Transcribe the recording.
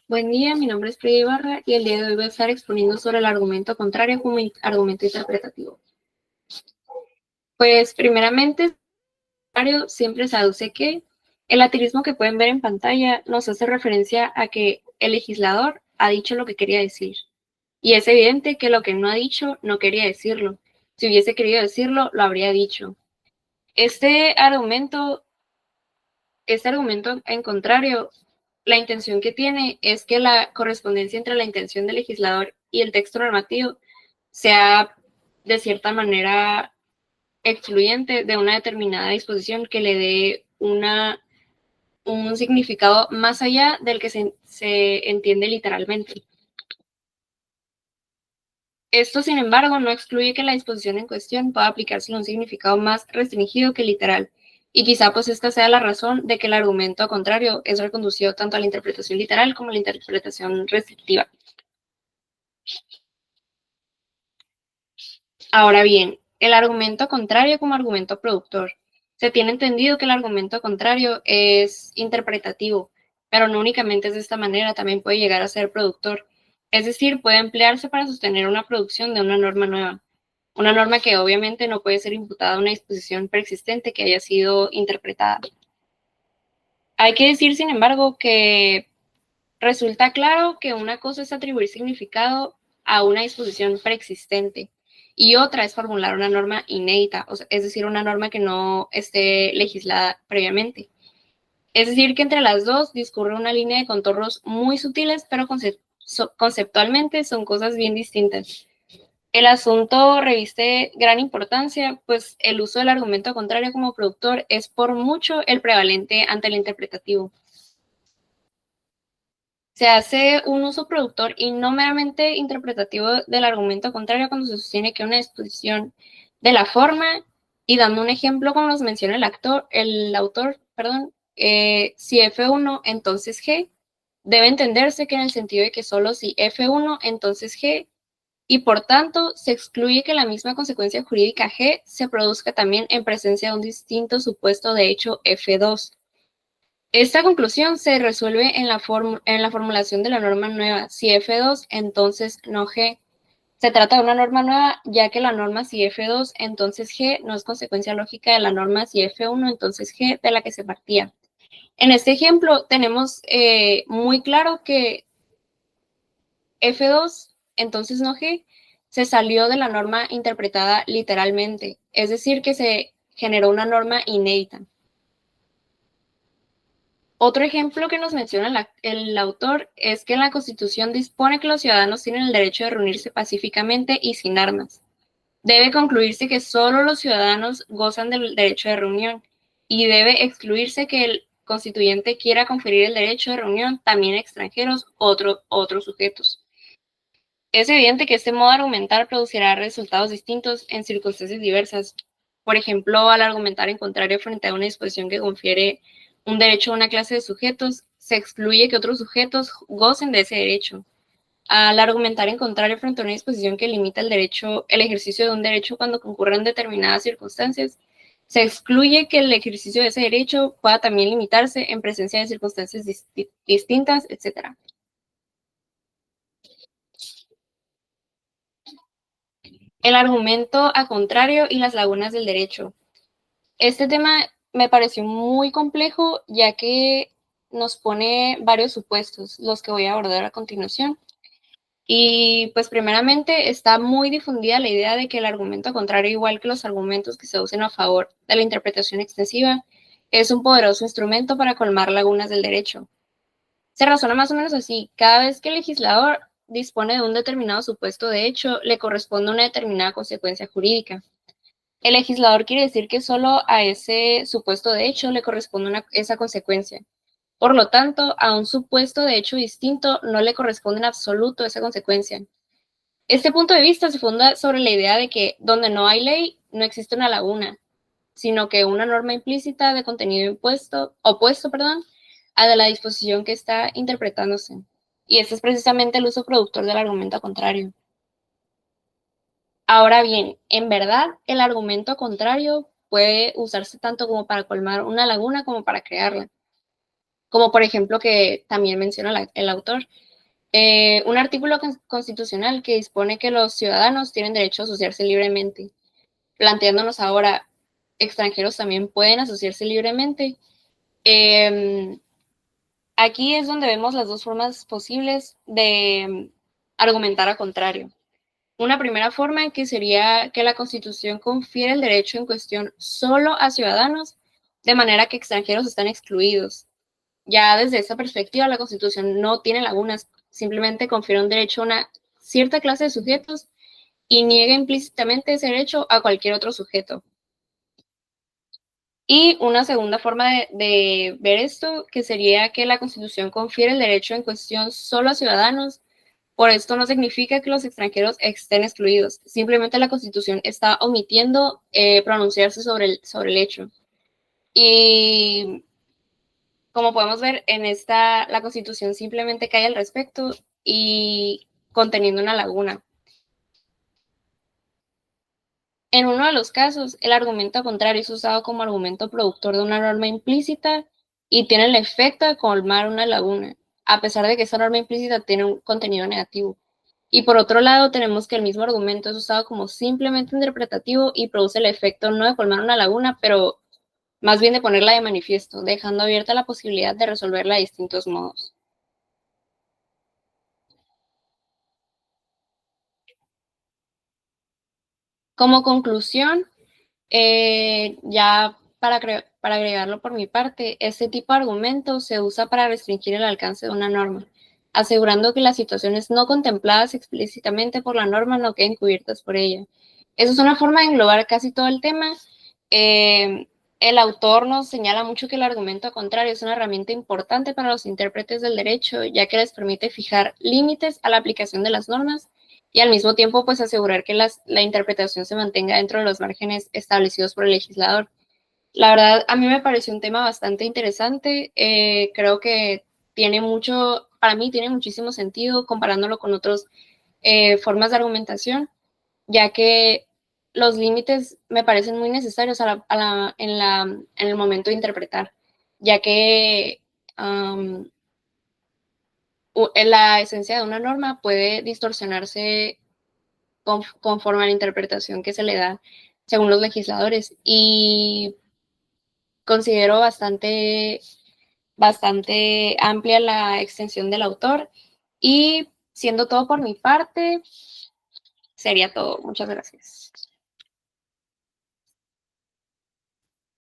Buen día, mi nombre es Frida Ibarra y el día de hoy voy a estar exponiendo sobre el argumento contrario como argumento interpretativo. Pues primeramente, el contrario siempre se aduce que el aterismo que pueden ver en pantalla nos hace referencia a que el legislador ha dicho lo que quería decir. Y es evidente que lo que no ha dicho no quería decirlo. Si hubiese querido decirlo, lo habría dicho. Este argumento en contrario, la intención que tiene es que la correspondencia entre la intención del legislador y el texto normativo sea de cierta manera excluyente de una determinada disposición que le dé un significado más allá del que se entiende literalmente. Esto, sin embargo, no excluye que la disposición en cuestión pueda aplicarse a un significado más restringido que literal, y quizá pues esta sea la razón de que el argumento contrario es reconducido tanto a la interpretación literal como a la interpretación restrictiva. Ahora bien, el argumento contrario como argumento productor. Se tiene entendido que el argumento contrario es interpretativo, pero no únicamente es de esta manera, también puede llegar a ser productor. Es decir, puede emplearse para sostener una producción de una norma nueva. Una norma que obviamente no puede ser imputada a una disposición preexistente que haya sido interpretada. Hay que decir, sin embargo, que resulta claro que una cosa es atribuir significado a una disposición preexistente y otra es formular una norma inédita, o sea, es decir, una norma que no esté legislada previamente. Es decir, que entre las dos discurre una línea de contornos muy sutiles, pero conceptualmente son cosas bien distintas. El asunto reviste gran importancia, pues el uso del argumento contrario como productor es por mucho el prevalente ante el interpretativo. Se hace un uso productor y no meramente interpretativo del argumento contrario cuando se sostiene que una disposición de la forma, y dando un ejemplo como nos menciona el autor, si F1, entonces G, debe entenderse que en el sentido de que solo si F1, entonces G, y por tanto se excluye que la misma consecuencia jurídica G se produzca también en presencia de un distinto supuesto de hecho F2. Esta conclusión se resuelve en la formulación de la norma nueva. Si F2, entonces no G. Se trata de una norma nueva, ya que la norma si F2, entonces G no es consecuencia lógica de la norma si F1, entonces G de la que se partía. En este ejemplo tenemos muy claro que F2, entonces no G, se salió de la norma interpretada literalmente, es decir, que se generó una norma inédita. Otro ejemplo que nos menciona el autor es que la Constitución dispone que los ciudadanos tienen el derecho de reunirse pacíficamente y sin armas. Debe concluirse que solo los ciudadanos gozan del derecho de reunión y debe excluirse que el constituyente quiera conferir el derecho de reunión también a extranjeros otros sujetos. Es evidente que este modo de argumentar producirá resultados distintos en circunstancias diversas. Por ejemplo, al argumentar en contrario frente a una disposición que confiere un derecho a una clase de sujetos, se excluye que otros sujetos gocen de ese derecho. Al argumentar en contrario frente a una disposición que limita el ejercicio de un derecho cuando concurran determinadas circunstancias, se excluye que el ejercicio de ese derecho pueda también limitarse en presencia de circunstancias distintas, etc. El argumento a contrario y las lagunas del derecho. Este tema me pareció muy complejo ya que nos pone varios supuestos, los que voy a abordar a continuación. Y pues primeramente está muy difundida la idea de que el argumento contrario, igual que los argumentos que se usen a favor de la interpretación extensiva, es un poderoso instrumento para colmar lagunas del derecho. Se razona más o menos así. Cada vez que el legislador dispone de un determinado supuesto de hecho, le corresponde una determinada consecuencia jurídica. El legislador quiere decir que solo a ese supuesto de hecho le corresponde esa consecuencia. Por lo tanto, a un supuesto de hecho distinto no le corresponde en absoluto esa consecuencia. Este punto de vista se funda sobre la idea de que donde no hay ley, no existe una laguna, sino que una norma implícita de contenido opuesto, a de la disposición que está interpretándose. Y este es precisamente el uso productor del argumento contrario. Ahora bien, en verdad, el argumento contrario puede usarse tanto como para colmar una laguna como para crearla. como por ejemplo que también menciona el autor, un artículo constitucional que dispone que los ciudadanos tienen derecho a asociarse libremente, planteándonos ahora, extranjeros también pueden asociarse libremente. Aquí es donde vemos las dos formas posibles de argumentar a contrario. Una primera forma que sería que la Constitución confiere el derecho en cuestión solo a ciudadanos, de manera que extranjeros están excluidos. Ya desde esa perspectiva, la Constitución no tiene lagunas, simplemente confiere un derecho a una cierta clase de sujetos y niega implícitamente ese derecho a cualquier otro sujeto. Y una segunda forma de ver esto, que sería que la Constitución confiere el derecho en cuestión solo a ciudadanos. Por esto no significa que los extranjeros estén excluidos. Simplemente la Constitución está omitiendo pronunciarse sobre el hecho. Y como podemos ver, en esta, la Constitución simplemente cae al respecto y conteniendo una laguna. En uno de los casos, el argumento contrario es usado como argumento productor de una norma implícita y tiene el efecto de colmar una laguna, a pesar de que esa norma implícita tiene un contenido negativo. Y por otro lado, tenemos que el mismo argumento es usado como simplemente interpretativo y produce el efecto no de colmar una laguna, pero más bien de ponerla de manifiesto, dejando abierta la posibilidad de resolverla de distintos modos. Como conclusión, ya para agregarlo por mi parte, este tipo de argumento se usa para restringir el alcance de una norma, asegurando que las situaciones no contempladas explícitamente por la norma no queden cubiertas por ella. Eso es una forma de englobar casi todo el tema. Eh, el autor nos señala mucho que el argumento contrario es una herramienta importante para los intérpretes del derecho, ya que les permite fijar límites a la aplicación de las normas y al mismo tiempo pues asegurar que la interpretación se mantenga dentro de los márgenes establecidos por el legislador. La verdad, a mí me pareció un tema bastante interesante. Creo que tiene mucho, para mí tiene muchísimo sentido comparándolo con otras formas de argumentación, ya que los límites me parecen muy necesarios en el momento de interpretar, ya que la esencia de una norma puede distorsionarse conforme a la interpretación que se le da según los legisladores. Y considero bastante amplia la extensión del autor. Y siendo todo por mi parte, sería todo. Muchas gracias.